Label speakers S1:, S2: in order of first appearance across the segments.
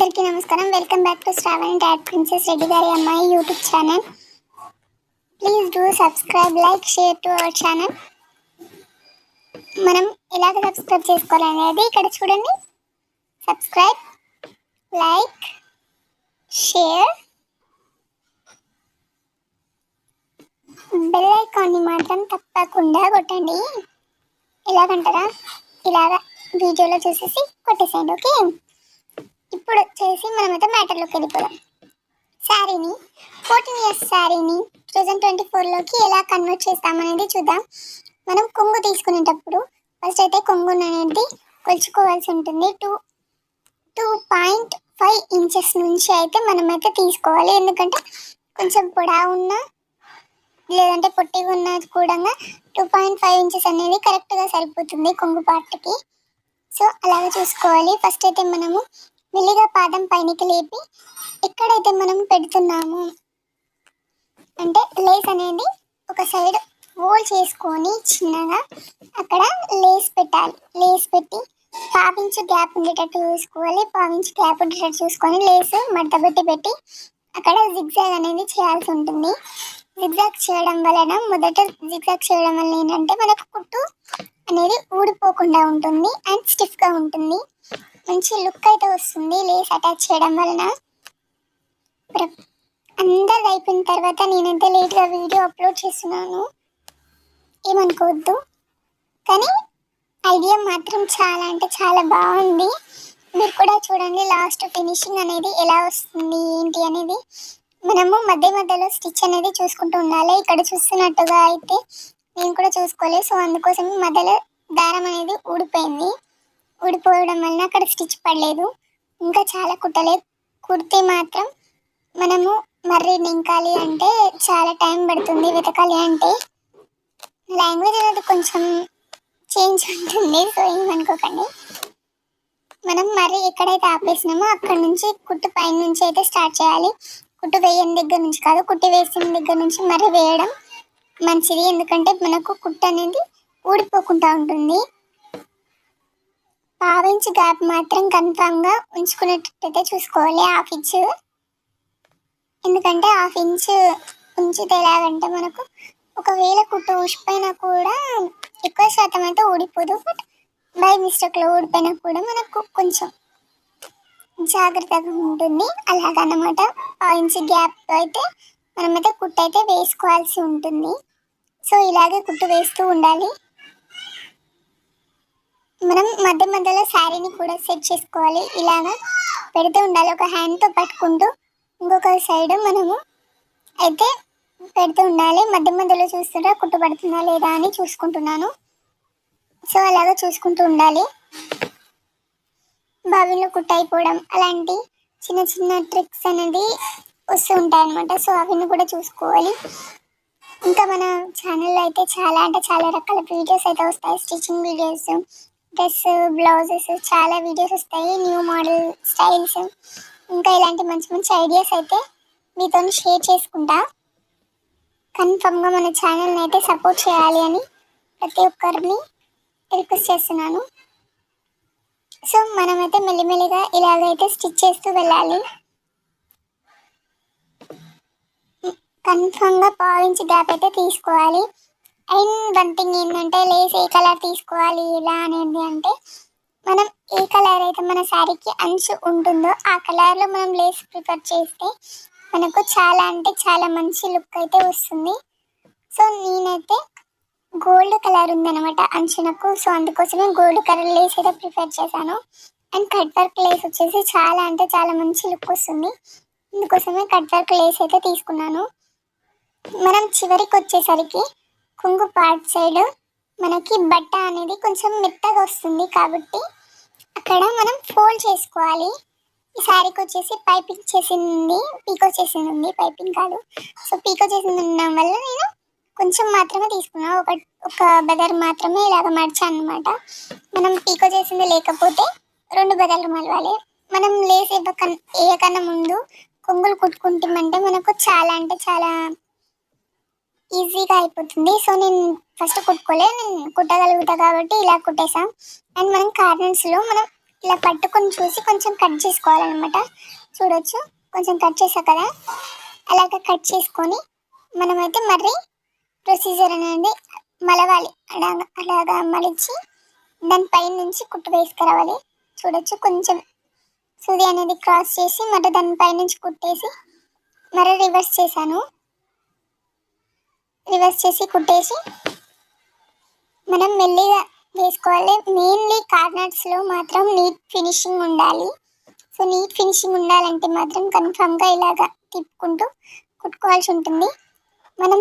S1: అందరికీ నమస్కారం. Welcome back to Shravani and dad princess Reddy గారి అమ్మాయి YouTube channel. Please do subscribe, like, share to our channel. మనం ఎలాగ సబ్స్క్రైబ్ చేసుకోవాలనేది ఇక్కడ చూడండి. సబ్స్క్రైబ్, లైక్, షేర్, బెల్ ఐకాన్ని మాత్రం తప్పకుండా కొట్టండి. ఎలాగంటారా, ఇలాగా వీడియోలో చూసేసి కొట్టేసేయండి. ఓకే, ఇప్పుడు వచ్చేసి మనమైతే మ్యాటర్లోకి వెళ్ళిపోదాం. శారీని 14 years శారీని 2024లోకి ఎలా కన్వర్ట్ చేస్తామనేది చూద్దాం. మనం కొంగు తీసుకునేటప్పుడు ఫస్ట్ అయితే కొంగు అనేది కొలుచుకోవాల్సి ఉంటుంది. 2.5 inches నుంచి అయితే మనమైతే తీసుకోవాలి. ఎందుకంటే కొంచెం పొడవు ఉన్న లేదంటే పొట్టిగా ఉన్న కూడా 2.5 inches అనేది కరెక్ట్గా సరిపోతుంది కొంగు పార్ట్కి. సో అలాగే చూసుకోవాలి. ఫస్ట్ అయితే మనము మెల్లిగా పాదం పైనకి లేపి ఎక్కడైతే మనం పెడుతున్నాము అంటే లేస్ అనేది ఒక సైడ్ హోల్ చేసుకొని చిన్నగా అక్కడ లేస్ పెట్టాలి. లేస్ పెట్టి పావించి గ్యాప్ ఉండేటట్టు చూసుకోవాలి. పావించి గ్యాప్ ఉండేటట్టు చూసుకొని లేస్ మడత పెట్టి అక్కడ జిగ్జాగ్ అనేది చేయాల్సి ఉంటుంది. జిగ్జాగ్ చేయడం వలన ఏంటంటే మనకు కుట్టు అనేది ఊడిపోకుండా ఉంటుంది అండ్ స్టిఫ్గా ఉంటుంది. మంచి లుక్ అయితే వస్తుంది లేస్ అటాచ్ చేయడం వలన. అందరు అయిపోయిన తర్వాత నేనైతే లేట్గా వీడియో అప్లోడ్ చేస్తున్నాను, ఏమనుకోవద్దు. కానీ ఐడియా మాత్రం చాలా అంటే చాలా బాగుంది. మీరు కూడా చూడండి లాస్ట్ ఫినిషింగ్ అనేది ఎలా వస్తుంది ఏంటి అనేది. మనము మధ్యలో స్టిచ్ అనేది చూసుకుంటూ ఉండాలి. ఇక్కడ చూస్తున్నట్టుగా అయితే నేను కూడా చూసుకోలేదు. సో అందుకోసం మధ్యలో దారం అనేది ఊడిపోవడం వలన అక్కడ స్టిచ్ పడలేదు. ఇంకా చాలా కుడితే మాత్రం మనము మర్రి నింకాలి అంటే చాలా టైం పడుతుంది. వెతకాలి అంటే లాంగ్వేజ్ అనేది కొంచెం చేంజ్ ఉంటుంది. సో ఏమనుకోకండి. మనం మర్రి ఎక్కడైతే ఆపేసినామో అక్కడ నుంచి కుట్టు పైన నుంచి అయితే స్టార్ట్ చేయాలి. కుట్టు వేయని దగ్గర నుంచి కాదు, కుట్టు వేసిన దగ్గర నుంచి మర్రి వేయడం మంచిది. ఎందుకంటే మనకు కుట్టు అనేది ఊడిపోకుండా ఉంటుంది. 1/2 inch గ్యాప్ మాత్రం కన్ఫామ్గా ఉంచుకునేటట్టయితే చూసుకోవాలి. 1/2 inch, ఎందుకంటే 1/2 inch ఉంచితే ఎలాగంటే మనకు ఒకవేళ కుట్టు ఊసిపోయినా కూడా ఎక్కువ శాతం అయితే ఊడిపోదు. బట్ బై మిస్టేక్లో ఊడిపోయినా కూడా మనకు కొంచెం జాగ్రత్తగా ఉంటుంది. అలాగన్నమాట 1/2 inch గ్యాప్ అయితే మనమైతే కుట్టు అయితే వేసుకోవాల్సి ఉంటుంది. సో ఇలాగే కుట్టు వేస్తూ ఉండాలి. మనం మధ్యలో శారీని కూడా సెట్ చేసుకోవాలి. ఇలాగా పెడుతూ ఉండాలి. ఒక హ్యాండ్తో పట్టుకుంటూ ఇంకొక సైడ్ మనము అయితే పెడుతూ ఉండాలి. మధ్యలో చూస్తుంటే కుట్టు పడుతుందా లేదా అని చూసుకుంటున్నాను. సో అలాగా చూసుకుంటూ ఉండాలి. బావిలో కుట్టు అయిపోవడం అలాంటి చిన్న ట్రిక్స్ అనేది వస్తూ ఉంటాయి అన్నమాట. సో అవన్నీ కూడా చూసుకోవాలి. ఇంకా మన ఛానల్లో అయితే చాలా అంటే చాలా రకాల వీడియోస్ అయితే వస్తాయి. స్టిచ్చింగ్ వీడియోస్, డ్రెస్, బ్లౌజెస్, చాలా వీడియోస్ వస్తాయి. న్యూ మోడల్ స్టైల్స్, ఇంకా ఇలాంటి మంచి ఐడియాస్ అయితే మీతో షేర్ చేసుకుంటా. కన్ఫర్మ్గా మన ఛానల్ని అయితే సపోర్ట్ చేయాలి అని ప్రతి ఒక్కరిని రిక్వెస్ట్ చేస్తున్నాను. సో మనమైతే మెల్లిమెల్లిగా ఇలాగైతే స్టిచ్ చేస్తూ వెళ్ళాలి. కన్ఫర్మ్గా 1/2 inch గ్యాప్ అయితే తీసుకోవాలి. అండ్ వన్ థింగ్ ఏంటంటే లేస్ ఏ కలర్ తీసుకోవాలి ఇలా అనేది అంటే మనం ఏ కలర్ అయితే మన శారీకి అంచు ఉంటుందో ఆ కలర్లో మనం లేస్ ప్రిఫర్ చేస్తే మనకు చాలా అంటే చాలా మంచి లుక్ అయితే వస్తుంది. సో నేనైతే గోల్డ్ కలర్ ఉందన్నమాట అంచునకు. సో అందుకోసమే గోల్డ్ కలర్ లేస్ అయితే ప్రిఫర్ చేశాను. అండ్ కట్ వర్క్ లేస్ వచ్చేసి చాలా అంటే చాలా మంచి లుక్ వస్తుంది. అందుకోసమే కట్ వర్క్ లేస్ అయితే తీసుకున్నాను. మనం చివరికి వచ్చేసరికి కొంగు పార్ట్ సైడ్ మనకి బట్ట అనేది కొంచెం మెత్తగా వస్తుంది కాబట్టి అక్కడ మనం ఫోల్డ్ చేసుకోవాలి. ఈ శారీకి వచ్చేసి పైపింగ్ చేసింది, పీకో చేసింది ఉంది, పైపింగ్ కాదు. సో పీకో చేసింది ఉండడం వల్ల నేను కొంచెం మాత్రమే తీసుకున్నాను. ఒక బెదర్ మాత్రమే ఇలాగ మర్చాను అనమాట. మనం పీకో చేసింది లేకపోతే 2 బెదర్లు మలవాలి. మనం లేస్ వేయకన్నా ముందు కొంగులు కుట్టుకుంటామంటే మనకు చాలా అంటే చాలా ఈజీగా అయిపోతుంది. సో నేను ఫస్ట్ కుట్టుకోలే, నేను కుట్టగలుగుతా కాబట్టి ఇలా కుట్టేసాం. అండ్ మనం కార్నర్స్లో మనం ఇలా పట్టుకొని చూసి కొంచెం కట్ చేసుకోవాలన్నమాట. చూడొచ్చు కొంచెం కట్ చేసా కదా, అలాగ కట్ చేసుకొని మనమైతే మరి ప్రొసీజర్ అనేది మలవాలి. అలాగా మలిచి దానిపై నుంచి కుట్టు వేసుకురావాలి. చూడొచ్చు కొంచెం సూది అనేది క్రాస్ చేసి మరి దానిపై నుంచి కుట్టేసి మరి రివర్స్ చేశాను. రివర్స్ చేసి కుట్టేసి మనం మెల్లిగా వేసుకోవాలి. మెయిన్లీ కార్నర్స్లో మాత్రం నీట్ ఫినిషింగ్ ఉండాలి. సో నీట్ ఫినిషింగ్ ఉండాలంటే మాత్రం కన్ఫామ్గా ఇలాగా తిప్పుకుంటూ కుట్టుకోవాల్సి ఉంటుంది. మనం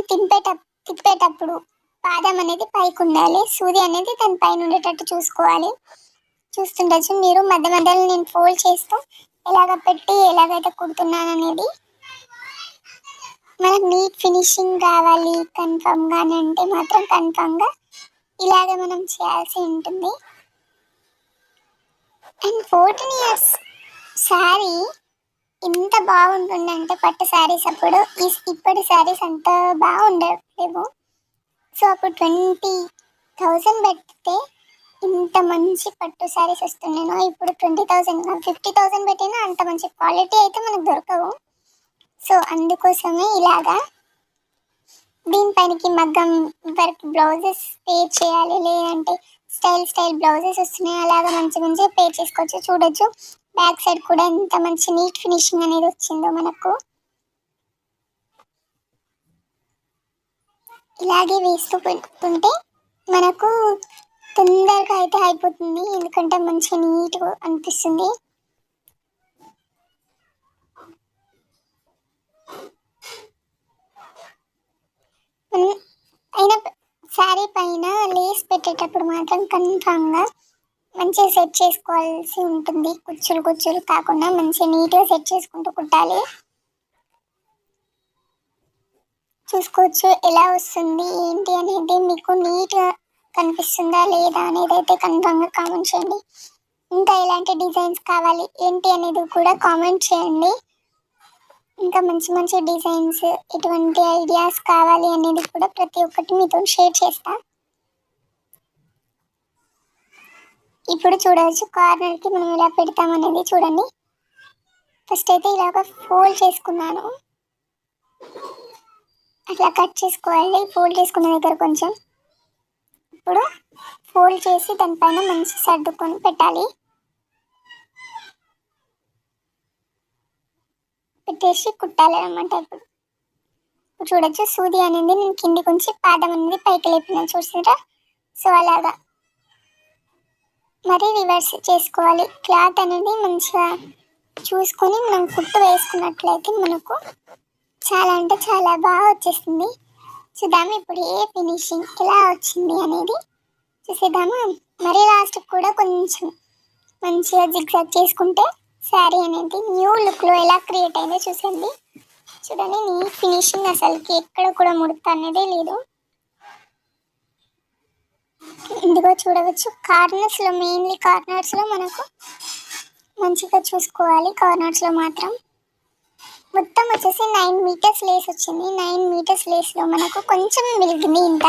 S1: తిప్పేటప్పుడు పాదం అనేది పైకి ఉండాలి, సూది అనేది దాని పైన ఉండేటట్టు చూసుకోవాలి. చూస్తుండొచ్చు మీరు మధ్య మధ్యలో నేను ఫోల్డ్ చేస్తూ ఎలాగ పెట్టి ఎలాగైతే కుడుతున్నాను అనేది. మనకు నీట్ ఫినిషింగ్ కావాలి కన్ఫామ్గా అని అంటే మాత్రం కన్ఫామ్గా ఇలాగే మనం చేయాల్సి ఉంటుంది. అండ్ 14 years శారీ ఎంత బాగుంటుందంటే పట్టు శారీస్ అప్పుడు ఇప్పటి శారీస్ అంత బాగుండలేవు. సో అప్పుడు 20,000 పెడితే ఇంత మంచి పట్టు శారీస్ వస్తున్నాను. ఇప్పుడు 20,000 50,000 పెట్టినా అంత మంచి క్వాలిటీ అయితే మనకు దొరకవు. సో అందుకోసమే ఇలాగా దీనిపైనకి మగ్గం వర్క్ బ్లౌజెస్ పేర్ చేయాలి, లేదంటే స్టైల్ బ్లౌజెస్ వస్తున్నాయి, అలాగా మంచిగా పేర్ చేసుకోవచ్చు. చూడొచ్చు బ్యాక్ సైడ్ కూడా ఎంత మంచి నీట్ ఫినిషింగ్ అనేది వచ్చిందో మనకు. ఇలాగే వేస్తూ పెట్టుకుంటే మనకు తొందరగా అయితే అయిపోతుంది, ఎందుకంటే మంచిగా నీట్గా అనిపిస్తుంది. అయినా శారీ పైన లేస్ పెట్టేటప్పుడు మాత్రం కన్ఫామ్గా మంచిగా సెట్ చేసుకోవాల్సి ఉంటుంది. కుచ్చులు కాకుండా మంచిగా నీట్గా సెట్ చేసుకుంటూ కుట్టాలి. చూసుకోవచ్చు ఎలా వస్తుంది ఏంటి అనేది, మీకు నీట్గా కనిపిస్తుందా లేదా అనేది అయితే కన్ఫామ్గా కామెంట్ చేయండి. ఇంకా ఎలాంటి డిజైన్స్ కావాలి ఏంటి అనేది కూడా కామెంట్ చేయండి. ఇంకా మంచి డిజైన్స్ ఎటువంటి ఐడియాస్ కావాలి అనేది కూడా ప్రతి ఒక్కటి మీతో షేర్ చేస్తా. ఇప్పుడు చూడవచ్చు కార్నర్కి మనం ఎలా పెడతామనేది చూడండి. ఫస్ట్ అయితే ఇలాగ ఫోల్డ్ చేసుకున్నాను, అట్లా కట్ చేసుకోవాలి. ఫోల్డ్ చేసుకున్న దగ్గర కొంచెం ఇప్పుడు ఫోల్డ్ చేసి దానిపైన మంచి సర్దుకొని పెట్టాలి. పెట్టేసి కుట్టాలి అనమాట. ఇప్పుడు చూడొచ్చు సూది అనేది నేను కిందికి ఉంచి పాదం అనేది పైకి లేపిన చూసారా. సో అలాగా మరి రివర్స్ చేసుకోవాలి. క్లాత్ అనేది మంచిగా చూసుకొని మనం కుట్టు వేసుకున్నట్లయితే మనకు చాలా అంటే చాలా బాగా వచ్చేస్తుంది. చూద్దాము ఇప్పుడు ఏ ఫినిషింగ్ ఎలా వచ్చింది అనేది చూసేద్దాము. మరి లాస్ట్ కూడా కొంచెం మంచిగా జిగ్జాగ్ చేసుకుంటే శారీ అనేది న్యూ లుక్లో ఎలా క్రియేట్ అయిందో చూడండి. నీ ఫినిషింగ్ అసలుకి ఎక్కడ కూడా ముడత అనేదే లేదు. ఇందులో చూడవచ్చు కార్నర్స్లో, మెయిన్లీ కార్నర్స్లో మనకు మంచిగా చూసుకోవాలి. కార్నర్స్లో మాత్రం మొత్తం వచ్చేసి 9 meters లేస్ వచ్చింది. 9 meters లేస్లో మనకు కొంచెం మిగిలింది ఇంత.